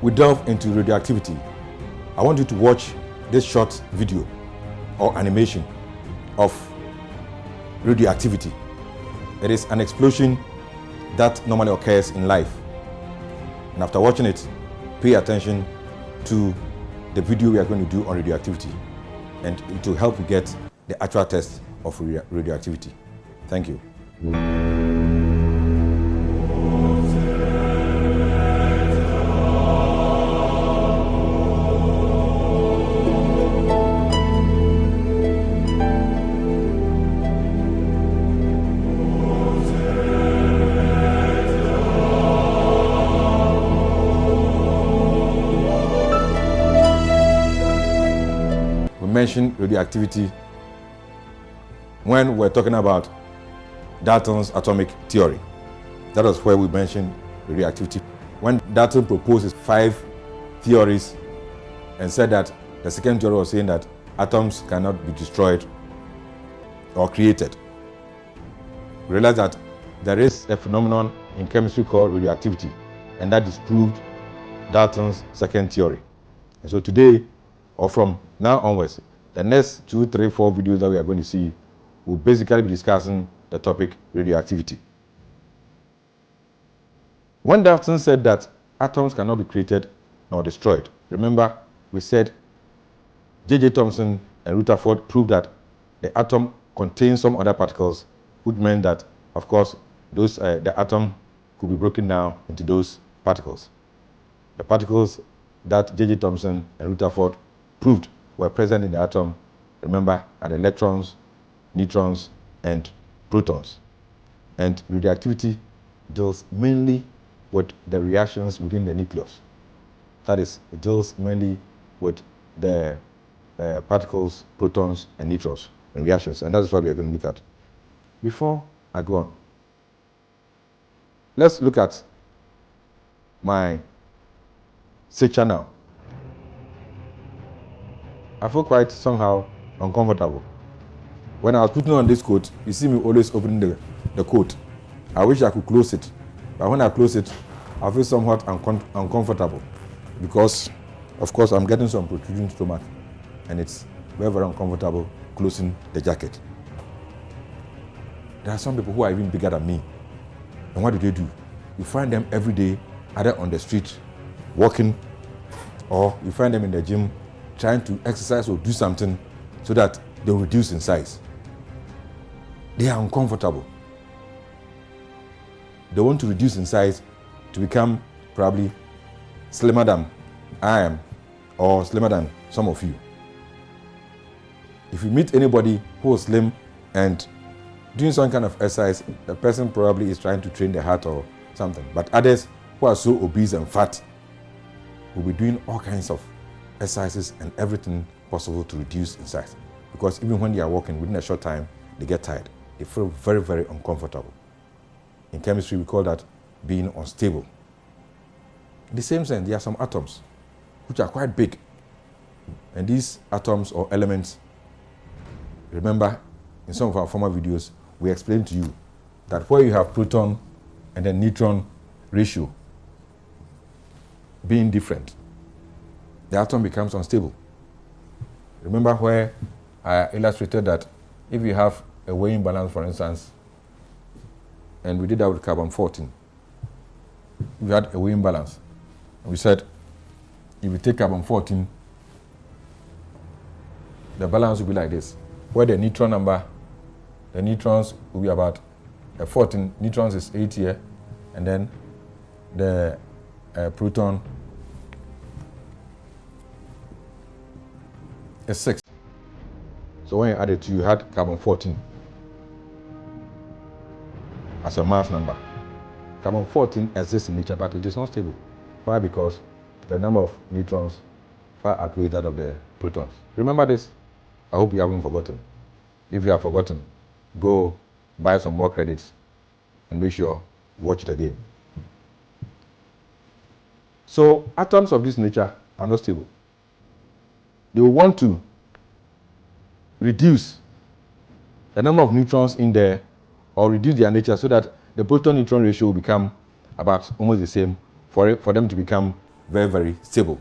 we delve into radioactivity, I want you to watch this short video or animation of radioactivity. It is an explosion that normally occurs in life. And after watching it, pay attention to the video we are going to do on radioactivity, and it will help you get the actual test of radioactivity. Thank you. Mentioned radioactivity when we're talking about Dalton's atomic theory. That was where we mentioned radioactivity. When Dalton proposed his 5 theories and said that the second theory was saying that atoms cannot be destroyed or created. We realized that there is a phenomenon in chemistry called radioactivity, and that disproved Dalton's second theory. And so today, or from now onwards, the next 2, 3, 4 videos that we are going to see will basically be discussing the topic radioactivity. When Dalton said that atoms cannot be created nor destroyed, remember we said J.J. Thomson and Rutherford proved that the atom contains some other particles, which meant that, of course, the atom could be broken down into those particles. The particles that J.J. Thomson and Rutherford proved were present in the atom, remember, are the electrons, neutrons, and protons. And radioactivity deals mainly with the reactions within the nucleus. That is, it deals mainly with the particles, protons, and neutrons, and reactions. And that's what we are going to look at. Before I go on, let's look at my searcher now. I feel quite somehow uncomfortable. When I was putting on this coat, you see me always opening the coat. I wish I could close it, but when I close it, I feel somewhat uncomfortable because, of course, I'm getting some protruding stomach, and it's very, very uncomfortable closing the jacket. There are some people who are even bigger than me, and what do? You find them every day, either on the street, walking, or you find them in the gym, trying to exercise or do something so that they'll reduce in size. They are uncomfortable. They want to reduce in size to become probably slimmer than I am, or slimmer than some of you. If you meet anybody who is slim and doing some kind of exercise, the person probably is trying to train their heart or something. But others who are so obese and fat will be doing all kinds of exercises and everything possible to reduce in size, because even when they are walking within a short time, they get tired. They feel very, very uncomfortable. In chemistry, we call that being unstable. In the same sense, there are some atoms which are quite big, and these atoms or elements, remember in some of our former videos, we explained to you that where you have proton and then neutron ratio being different, the atom becomes unstable. Remember where I illustrated that if you have a weighing balance, for instance, and we did that with carbon-14. We had a weighing balance. And we said, if you take carbon-14, the balance will be like this, where the neutron number, the neutrons will be about 14, neutrons is 8 here, and then the proton is 6. So when you add it, you had carbon-14 as a mass number. Carbon-14 exists in nature, but it is not stable. Why? Because the number of neutrons far outweighs that of the protons. Remember this? I hope you haven't forgotten. If you have forgotten, go buy some more credits and make sure you watch it again. So atoms of this nature are not stable. They will want to reduce the number of neutrons in there, or reduce their nature so that the proton-neutron ratio will become about almost the same for them to become very, very stable.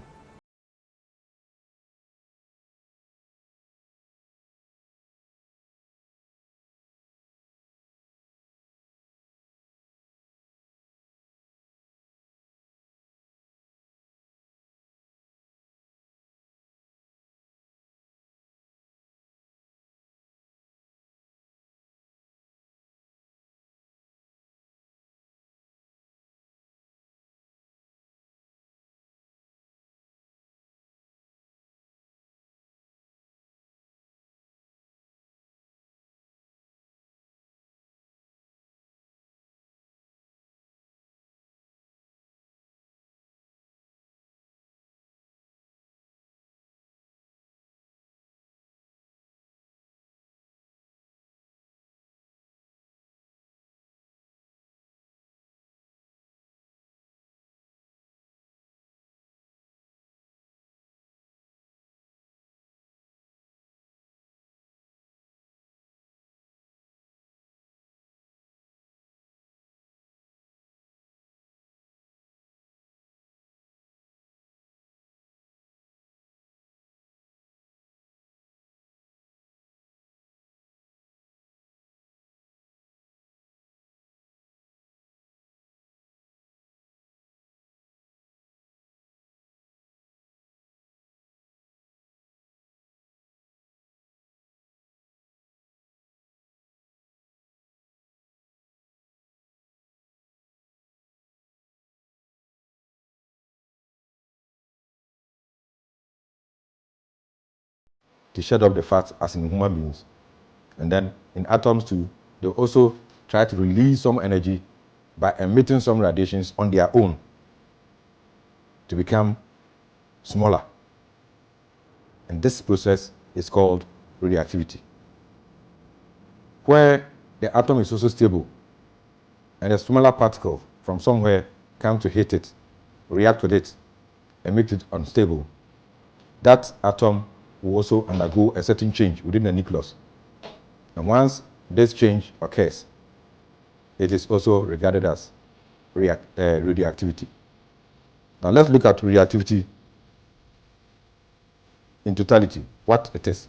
To shed off the fats as in human beings. And then in atoms too, they also try to release some energy by emitting some radiations on their own to become smaller. And this process is called radioactivity. Where the atom is also stable and a smaller particle from somewhere comes to hit it, react with it, and make it unstable, that atom will also undergo a certain change within the nucleus. And once this change occurs, it is also regarded as radioactivity. Now let's look at radioactivity in totality, what it is.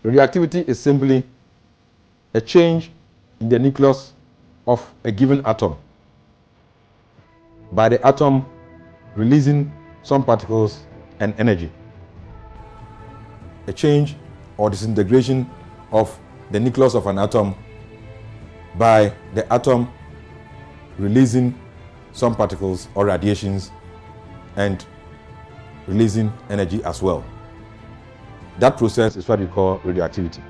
Radioactivity is simply a change in the nucleus of a given atom by the atom releasing some particles and energy. A change or disintegration of the nucleus of an atom by the atom releasing some particles or radiations and releasing energy as well. That process is what we call radioactivity.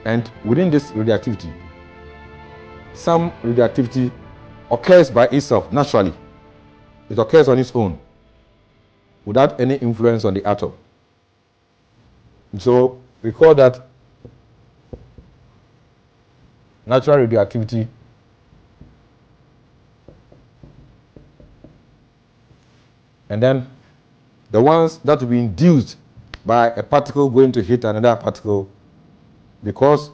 And within this radioactivity, some radioactivity occurs by itself naturally. It occurs on its own without any influence on the atom. So we call that natural radioactivity. And then the ones that will be induced by a particle going to hit another particle because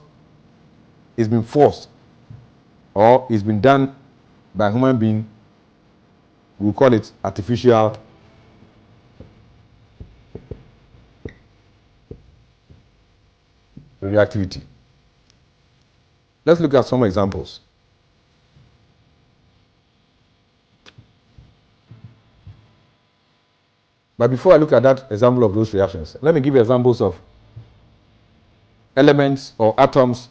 it's been forced or it's been done by a human being, we call it artificial radioactivity. Let's look at some examples. But before I look at that example of those reactions, let me give you examples of elements or atoms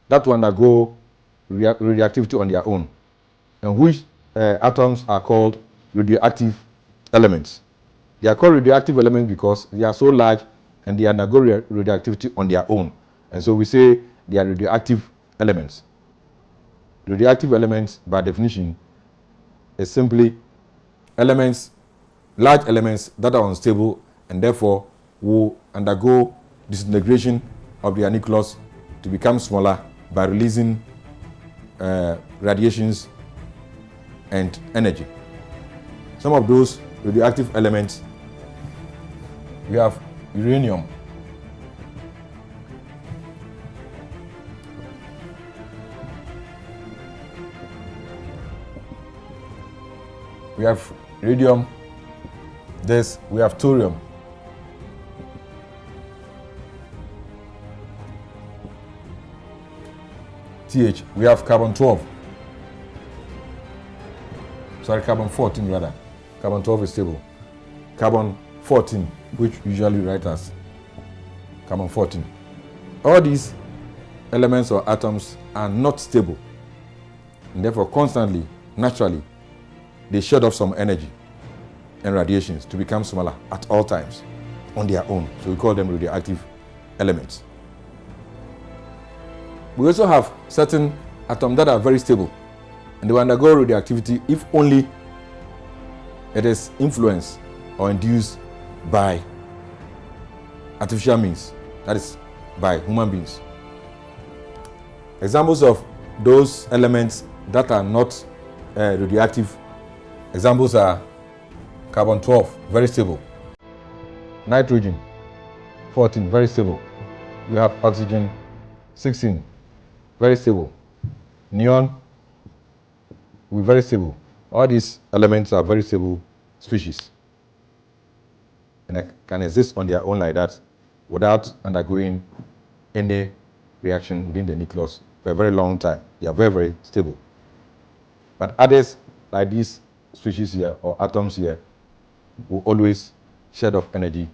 that will undergo radioactivity on their own, and which atoms are called radioactive elements. They are called radioactive elements because they are so large and they undergo radioactivity on their own. And so we say they are radioactive elements. Radioactive elements, by definition, is simply elements, large elements that are unstable and therefore will undergo disintegration of their nucleus to become smaller by releasing radiations and energy. Some of those radioactive elements, we have uranium, we have radium, this, we have thorium. TH, we have carbon 12. Sorry, carbon 14 rather. Carbon 12 is stable. Carbon 14, which usually write as carbon 14. All these elements or atoms are not stable, and therefore constantly, naturally, they shed off some energy and radiations to become smaller at all times on their own. So we call them radioactive elements. We also have certain atoms that are very stable, and they will undergo radioactivity if only it is influenced or induced by artificial means, that is, by human beings. Examples of those elements that are not radioactive, examples are carbon 12, very stable. Nitrogen 14, very stable. You have oxygen 16, very stable. Neon, very stable. All these elements are very stable species, and they can exist on their own like that without undergoing any reaction within the nucleus for a very long time. They are very, very stable. But others, like these species here or atoms here, will always shed off energy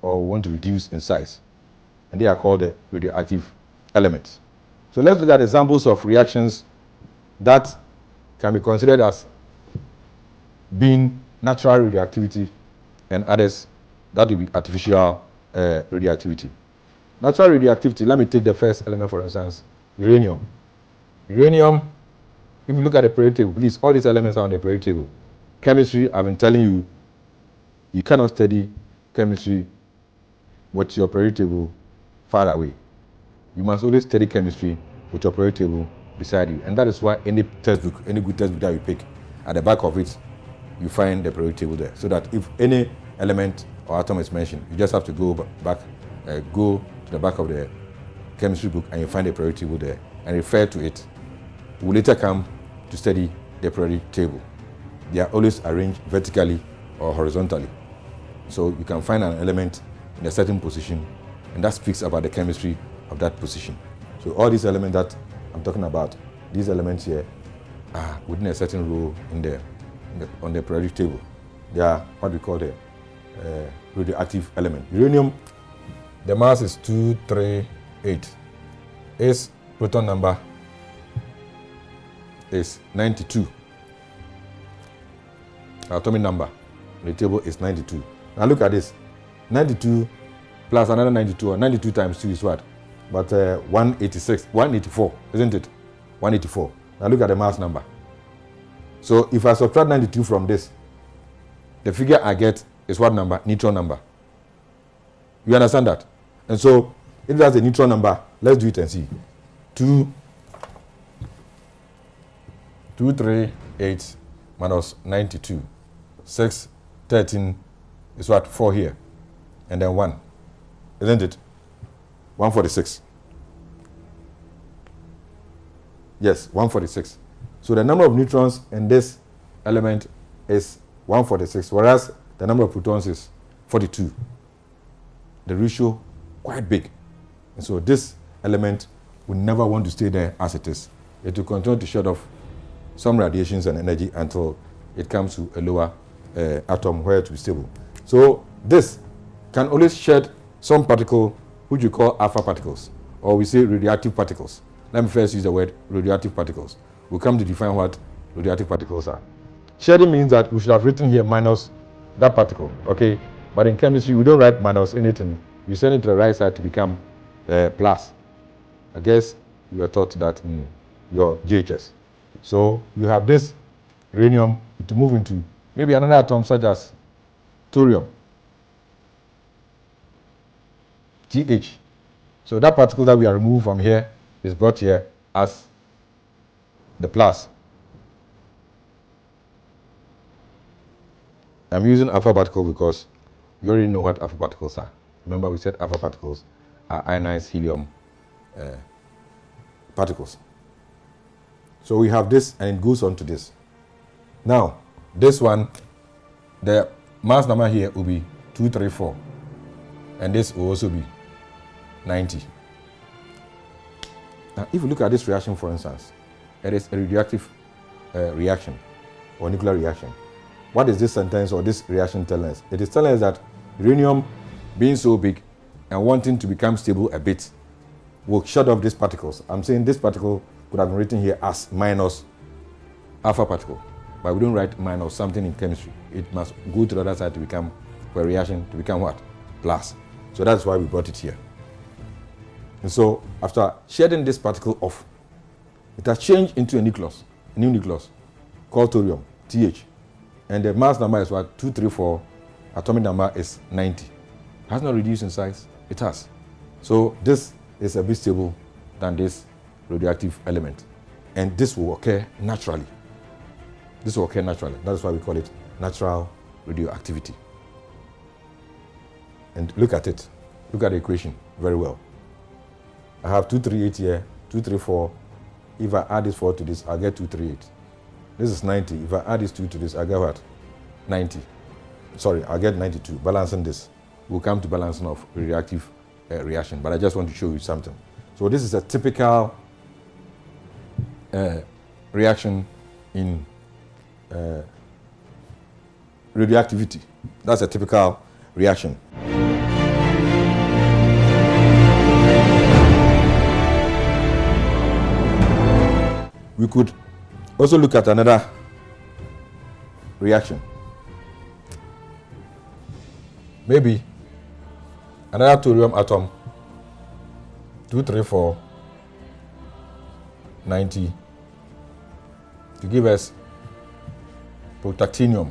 or want to reduce in size, and they are called the radioactive elements. So let's look at examples of reactions that can be considered as being natural radioactivity, and others that will be artificial radioactivity. Natural radioactivity, let me take the first element for instance, uranium. Uranium, if you look at the periodic table, please, all these elements are on the periodic table. Chemistry, I've been telling you, you cannot study chemistry with your periodic table far away. You must always study chemistry with your periodic table beside you. And that is why any textbook, any good textbook that you pick, at the back of it, you find the periodic table there. So that if any element or atom is mentioned, you just have to go to the back of the chemistry book and you find the periodic table there and refer to it. We will later come to study the periodic table. They are always arranged vertically or horizontally. So you can find an element in a certain position, and that speaks about the chemistry of that position. So all these elements that I'm talking about, these elements here are within a certain row on the periodic table. They are what we call the radioactive element. Uranium, the mass is 238. Its proton number is 92. Atomic number on the table is 92. Now look at this. 92 plus another 92, or 92 times 2 is what? But 184, isn't it? 184. Now look at the mass number. So if I subtract 92 from this, the figure I get is what number? Neutron number. You understand that? And so if that's a neutron number, let's do it and see. 238 minus 92. 6, 13 is what? 4 here. And then 1. Isn't it? 146. Yes, 146. So the number of neutrons in this element is 146, whereas the number of protons is 42. The ratio quite big. And so this element will never want to stay there as it is. It will continue to shed off some radiations and energy until it comes to a lower atom where it will be stable. So this can always shed some particle which we call alpha particles, or we say radioactive particles. Let me first use the word radioactive particles. We'll come to define what radioactive particles are. Shedding means that we should have written here minus that particle, okay? But in chemistry, we don't write minus anything. You send it to the right side to become plus. I guess you were taught that in your JHS. So you have this uranium to move into maybe another atom such as thorium, TH. So that particle that we are removed from here is brought here as the plus. I'm using alpha particle because you already know what alpha particles are. Remember we said alpha particles are ionized helium particles. So we have this and it goes on to this. Now, This one, the mass number here will be 234, and this will also be 90. Now, if you look at this reaction, for instance, it is a radioactive reaction or nuclear reaction. What is this sentence or this reaction telling us? It is telling us that uranium, being so big and wanting to become stable a bit, will shut off these particles. I'm saying this particle could have been written here as minus alpha particle, but we don't write minus something in chemistry. It must go to the other side to become, for a reaction to become what? Plus. So that's why we brought it here. And so after shedding this particle off, it has changed into a nucleus, a new nucleus called thorium, TH. And the mass number is what? 234. Atomic number is 90. Has not reduced in size? It has. So this is a bit stable than this radioactive element. And this will occur naturally. This will occur naturally. That's why we call it natural radioactivity. And look at it. Look at the equation very well. I have 238 here, 234. If I add this 4 to this, I'll get 238. This is 90. If I add this 2 to this, I get what? 90. Sorry, I'll get 92. Balancing this. We'll come to balancing of radioactive reaction, but I just want to show you something. So this is a typical reaction in radioactivity. That's a typical reaction. We could also look at another reaction. Maybe another thorium atom, 234, 90, to give us protactinium.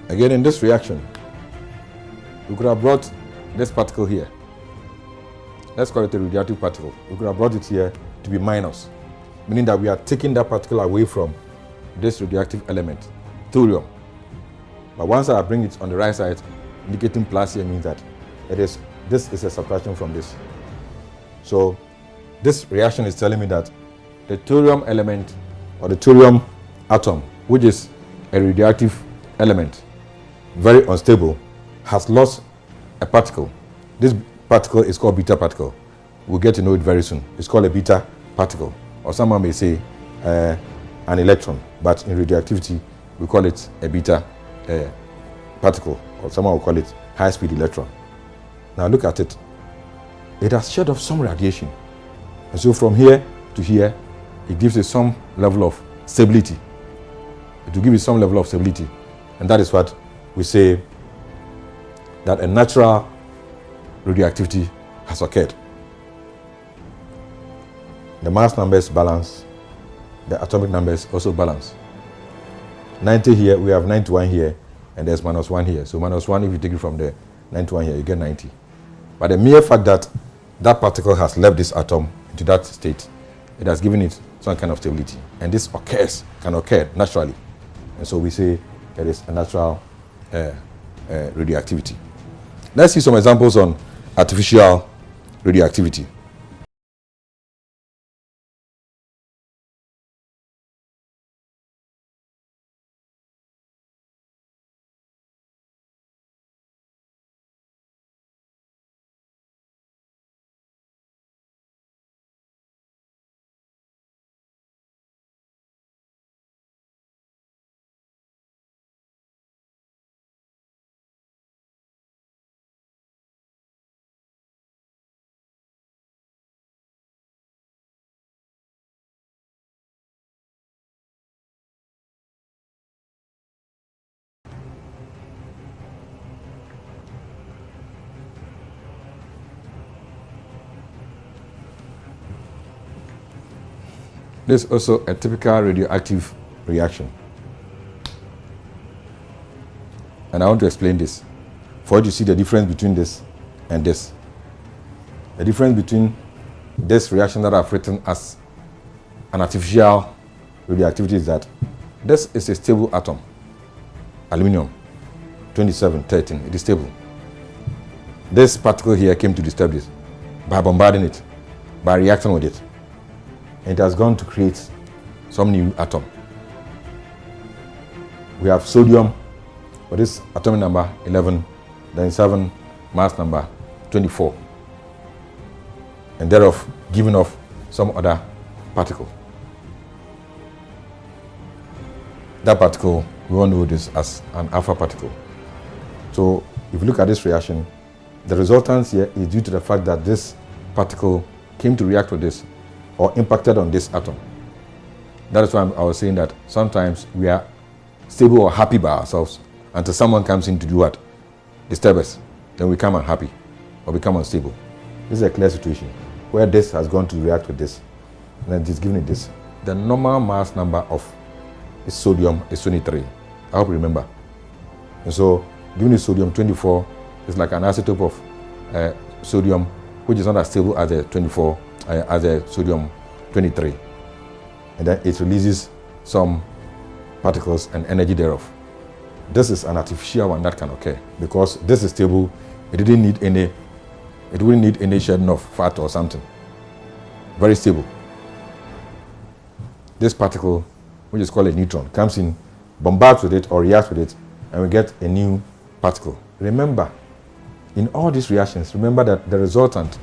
Again, in this reaction, we could have brought this particle here. Let's call it a radioactive particle. We could have brought it here to be minus, meaning that we are taking that particle away from this radioactive element, thorium. But once I bring it on the right side, indicating plus here means that this is a subtraction from this. So this reaction is telling me that the thorium element or the thorium atom, which is a radioactive element, very unstable, has lost a particle. This particle is called beta particle. We'll get to know it very soon. It's called a beta particle, or someone may say an electron, but in radioactivity we call it a beta particle, or someone will call it high-speed electron. Now look at it. It has shed off some radiation, and so from here to here it gives it some level of stability. It will give it some level of stability, and that is what we say that a natural radioactivity has occurred. The mass numbers balance, the atomic numbers also balance. 90 here, we have 91 here, and there's -1 here. So -1, if you take it from the 91 here, you get 90. But the mere fact that that particle has left this atom into that state, it has given it some kind of stability. And this can occur naturally. And so we say it is a natural radioactivity. Let's see some examples on artificial radioactivity. This is also a typical radioactive reaction. And I want to explain this for you to see the difference between this and this. The difference between this reaction that I've written as an artificial radioactivity is that this is a stable atom, aluminium 2713. It is stable. This particle here came to disturb this by bombarding it, by reacting with it. And it has gone to create some new atom. We have sodium for this atomic number 11, then 7, mass number 24, and thereof giving off some other particle. That particle, we all know this as an alpha particle. So if you look at this reaction, the resultance here is due to the fact that this particle came to react with this or impacted on this atom. That is why I was saying that sometimes we are stable or happy by ourselves until someone comes in to do what? Disturb us. Then we become unhappy or become unstable. This is a clear situation where this has gone to react with this, and then it is giving it this. The normal mass number of sodium is 23. I hope you remember. And so giving it sodium 24 is like an isotope of sodium, which is not as stable as a 24, as a sodium 23. And then it releases some particles and energy thereof. This is an artificial one that can occur because this is stable. It wouldn't need any shedding of fat or something. Very stable. This particle, which is called a neutron, comes in, bombards with it or reacts with it, and we get a new particle. Remember, in all these reactions, remember that the resultant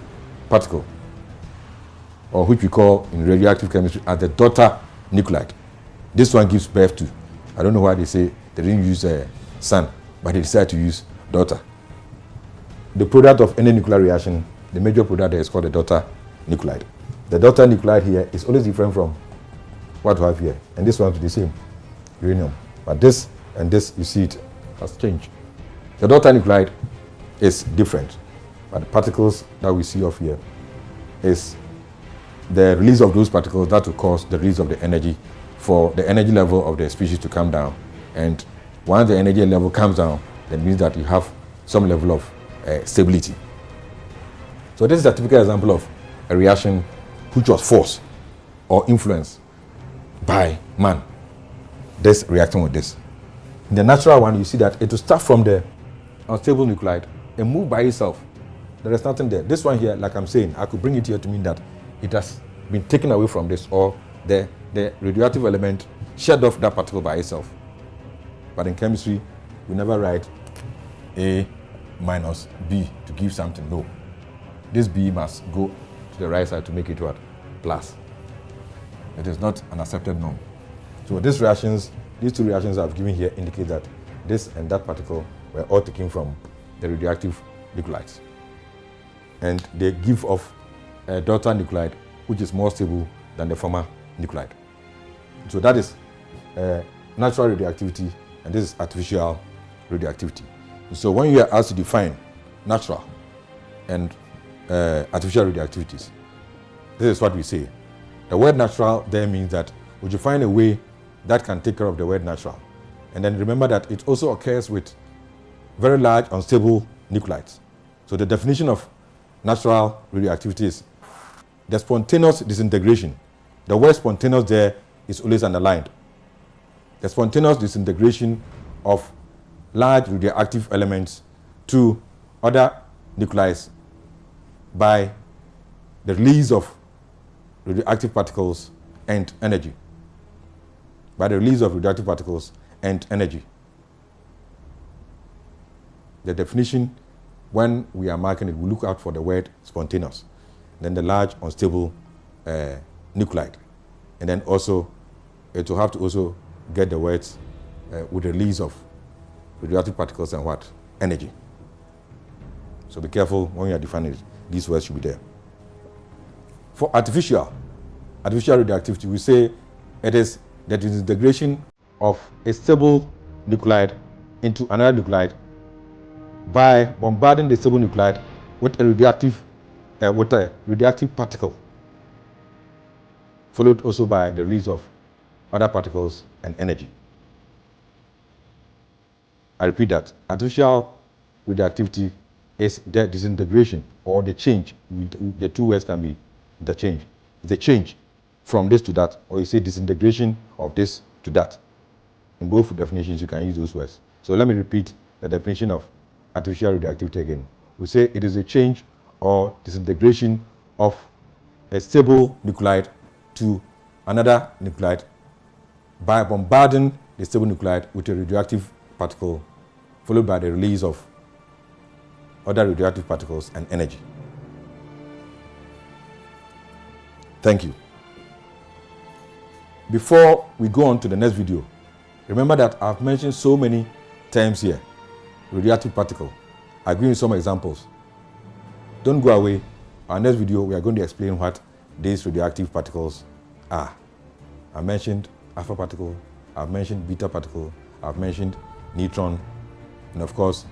particle, or which we call in radioactive chemistry as the daughter nuclide, this one gives birth to. I don't know why they say they didn't use son, but they decided to use daughter. The product of any nuclear reaction, the major product there is called the daughter nuclide. The daughter nuclide here is always different from what we have here, and this one is the same, uranium. But this and this, you see it has changed. The daughter nuclide is different, but the particles that we see off here is the release of those particles that will cause the release of the energy for the energy level of the species to come down. And once the energy level comes down, that means that you have some level of stability. So this is a typical example of a reaction which was forced or influenced by man. This reacting with this. In the natural one, you see that it will start from the unstable nuclide and move by itself. There is nothing there. This one here, like I'm saying, I could bring it here to mean that it has been taken away from this, or the radioactive element shed off that particle by itself. But in chemistry, we never write A minus B to give something. No. This B must go to the right side to make it what? Plus. It is not an accepted norm. So these two reactions I've given here indicate that this and that particle were all taken from the radioactive nuclides. And they give off a daughter nuclide which is more stable than the former nuclide. So that is natural radioactivity, and this is artificial radioactivity. So when you are asked to define natural and artificial radioactivities, this is what we say. The word natural there means that would you find a way that can take care of the word natural. And then remember that it also occurs with very large unstable nuclides. So the definition of natural radioactivity is the spontaneous disintegration. The word spontaneous there is always underlined. The spontaneous disintegration of large radioactive elements to other nuclides by the release of radioactive particles and energy. By the release of radioactive particles and energy. The definition, when we are marking it, we look out for the word spontaneous, then the large unstable nuclide, and then also it will have to also get the words with the release of radioactive particles and what? Energy. So be careful when you are defining it. These words should be there. For artificial radioactivity, we say it is the disintegration of a stable nuclide into another nuclide by bombarding the stable nuclide with a radioactive particle, followed also by the release of other particles and energy. I repeat that. Artificial radioactivity is the disintegration or the change. The two words can be interchange. It's a change from this to that, or you say disintegration of this to that. In both definitions, you can use those words. So let me repeat the definition of artificial radioactivity again. We say it is a change or disintegration of a stable nuclide to another nuclide by bombarding the stable nuclide with a radioactive particle, followed by the release of other radioactive particles and energy. Thank you. Before we go on to the next video, remember that I've mentioned so many terms here. Radioactive particle. I'll give you some examples. Don't go away. Our next video, we are going to explain what these radioactive particles are. I mentioned alpha particle, I've mentioned beta particle, I've mentioned neutron, and of course,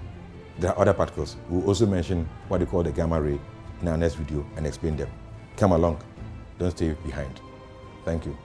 there are other particles. We'll also mention what they call the gamma ray in our next video and explain them. Come along. Don't stay behind. Thank you.